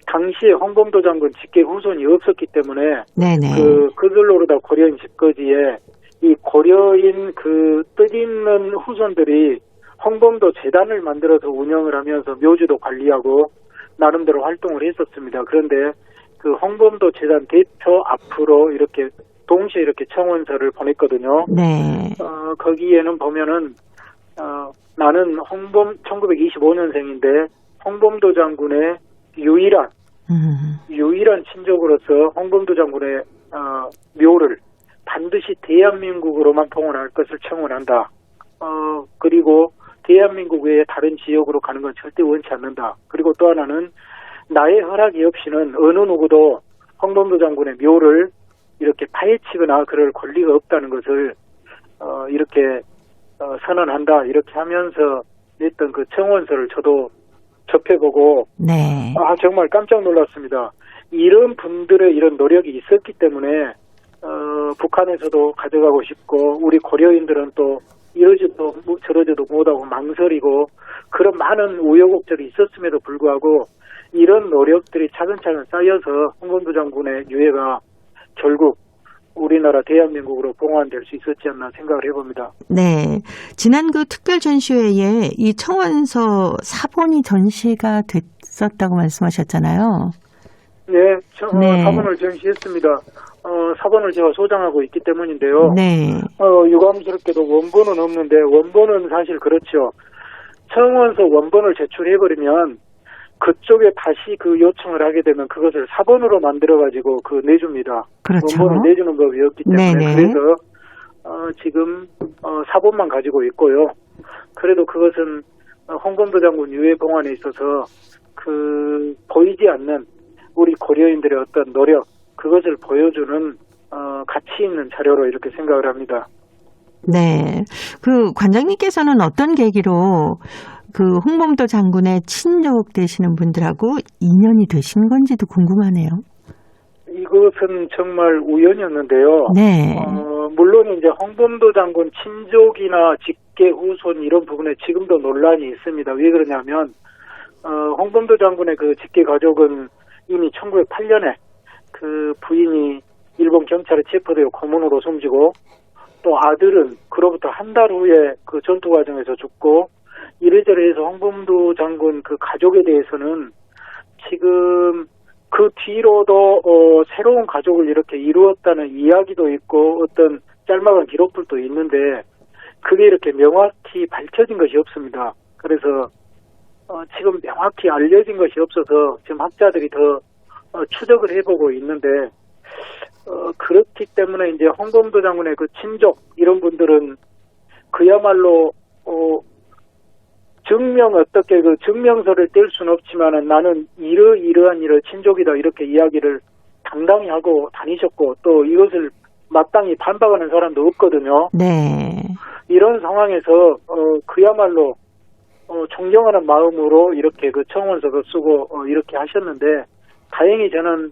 당시에 홍범도 장군 직계 후손이 없었기 때문에 네네. 그 그슬로르다 고려인 집거지에 이 고려인 그 뜻있는 후손들이 홍범도 재단을 만들어서 운영을 하면서 묘지도 관리하고 나름대로 활동을 했었습니다. 그런데 그 홍범도 재단 대표 앞으로 이렇게 동시에 이렇게 청원서를 보냈거든요. 네. 거기에는 보면은 나는 1925년생인데 홍범도 장군의 유일한 친족으로서 홍범도 장군의 묘를 반드시 대한민국으로만 봉헌할 것을 청원한다. 그리고 대한민국 외에 다른 지역으로 가는 건 절대 원치 않는다. 그리고 또 하나는 나의 허락이 없이는 어느 누구도 홍범도 장군의 묘를 이렇게 파헤치거나 그럴 권리가 없다는 것을 이렇게 선언한다. 이렇게 하면서 냈던 그 청원서를 저도 접해보고 네. 정말 깜짝 놀랐습니다. 이런 분들의 이런 노력이 있었기 때문에 북한에서도 가져가고 싶고 우리 고려인들은 또 이러지도 저러지도 못하고 망설이고 그런 많은 우여곡절이 있었음에도 불구하고 이런 노력들이 차근차근 쌓여서 홍범도 장군의 유해가 결국 우리나라 대한민국으로 봉헌될 수 있었지 않나 생각을 해봅니다. 네. 지난 그 특별 전시회에 이 청원서 사본이 전시가 됐었다고 말씀하셨잖아요. 네, 네. 사본을 전시했습니다. 사본을 제가 소장하고 있기 때문인데요. 네. 유감스럽게도 원본은 없는데 원본은 사실 그렇죠. 청원서 원본을 제출해버리면 그쪽에 다시 그 요청을 하게 되면 그것을 사본으로 만들어가지고 내줍니다. 그렇죠. 원본을 내주는 법이 없기 때문에. 네네. 그래서 지금 사본만 가지고 있고요. 그래도 그것은 홍범도 장군 유해 봉헌에 있어서 보이지 않는 우리 고려인들의 어떤 노력 그것을 보여주는 가치 있는 자료로 이렇게 생각을 합니다. 네. 그 관장님께서는 어떤 계기로 그 홍범도 장군의 친족 되시는 분들하고 인연이 되신 건지도 궁금하네요. 이것은 정말 우연이었는데요. 네. 물론 이제 홍범도 장군 친족이나 직계 후손 이런 부분에 지금도 논란이 있습니다. 왜 그러냐면 홍범도 장군의 그 직계 가족은 이미 1908년에 그 부인이 일본 경찰에 체포되어 고문으로 숨지고 또 아들은 그로부터 한 달 후에 그 전투 과정에서 죽고 이래저래 해서 홍범도 장군 그 가족에 대해서는 지금 그 뒤로도 새로운 가족을 이렇게 이루었다는 이야기도 있고 어떤 짤막한 기록들도 있는데 그게 이렇게 명확히 밝혀진 것이 없습니다. 그래서 지금 명확히 알려진 것이 없어서 지금 학자들이 더 추적을 해보고 있는데 그렇기 때문에 이제 홍범도 장군의 그 친족 이런 분들은 그야말로 어떻게 그 증명서를 뗄 수는 없지만은 나는 이러한 친족이다 이렇게 이야기를 당당히 하고 다니셨고 또 이것을 마땅히 반박하는 사람도 없거든요. 네. 이런 상황에서 그야말로 존경하는 마음으로 이렇게 그 청원서도 쓰고 이렇게 하셨는데 다행히 저는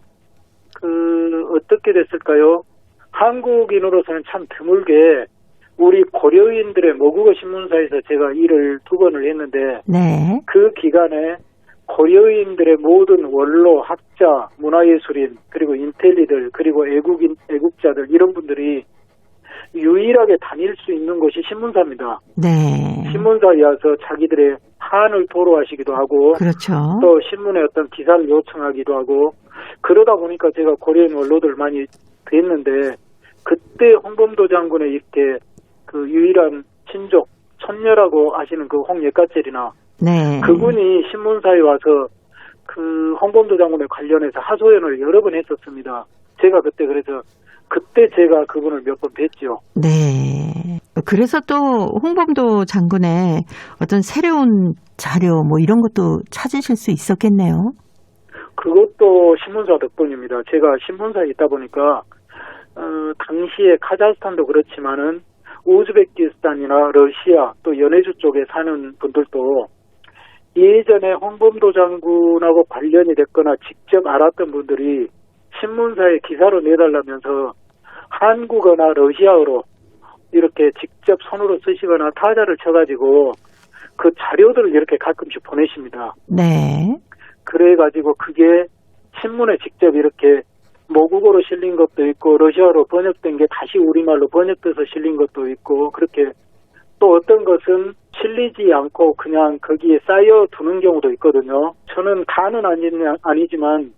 어떻게 됐을까요? 한국인으로서는 참 드물게 우리 고려인들의 모국어 신문사에서 제가 일을 2번을 했는데 네. 그 기간에 고려인들의 모든 원로, 학자, 문화예술인 그리고 인텔리들 그리고 애국자들 이런 분들이 유일하게 다닐 수 있는 곳이 신문사입니다. 네. 신문사에 와서 자기들의 한을 토로하시기도 하고 그렇죠. 또 신문에 어떤 기사를 요청하기도 하고 그러다 보니까 제가 고려인 원로들 많이 뵀는데 그때 홍범도 장군의 이렇게 그 유일한 친족 손녀라고 하시는 그 홍예가젤이나 네. 그분이 신문사에 와서 그 홍범도 장군에 관련해서 하소연을 여러 번 했었습니다. 제가 그때 제가 그분을 몇 번 뵀죠. 네. 그래서 또 홍범도 장군의 어떤 새로운 자료 뭐 이런 것도 찾으실 수 있었겠네요. 그것도 신문사 덕분입니다. 제가 신문사에 있다 보니까 당시에 카자흐스탄도 그렇지만은 우즈베키스탄이나 러시아 또 연해주 쪽에 사는 분들도 예전에 홍범도 장군하고 관련이 됐거나 직접 알았던 분들이 신문사에 기사로 내달라면서 한국어나 러시아어로 이렇게 직접 손으로 쓰시거나 타자를 쳐가지고 그 자료들을 이렇게 가끔씩 보내십니다. 네. 그래가지고 그게 신문에 직접 이렇게 모국어로 실린 것도 있고 러시아어로 번역된 게 다시 우리말로 번역돼서 실린 것도 있고 그렇게 또 어떤 것은 실리지 않고 그냥 거기에 쌓여두는 경우도 있거든요. 저는 다는 아니지만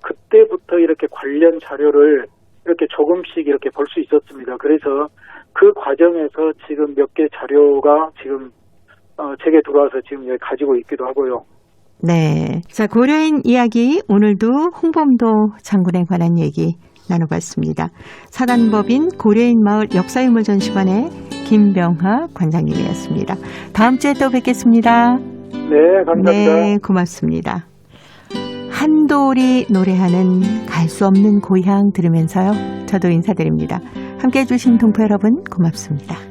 그때부터 이렇게 관련 자료를 이렇게 조금씩 이렇게 볼 수 있었습니다. 그래서 그 과정에서 지금 몇 개 자료가 지금 제게 들어와서 지금 여기 가지고 있기도 하고요. 네. 자, 고려인 이야기 오늘도 홍범도 장군에 관한 얘기 나눠봤습니다. 사단법인 고려인 마을 역사유물전시관의 김병하 관장님이었습니다. 다음 주에 또 뵙겠습니다. 네, 감사합니다. 네, 고맙습니다. 한돌이 노래하는 갈 수 없는 고향 들으면서요. 저도 인사드립니다. 함께해 주신 동포 여러분 고맙습니다.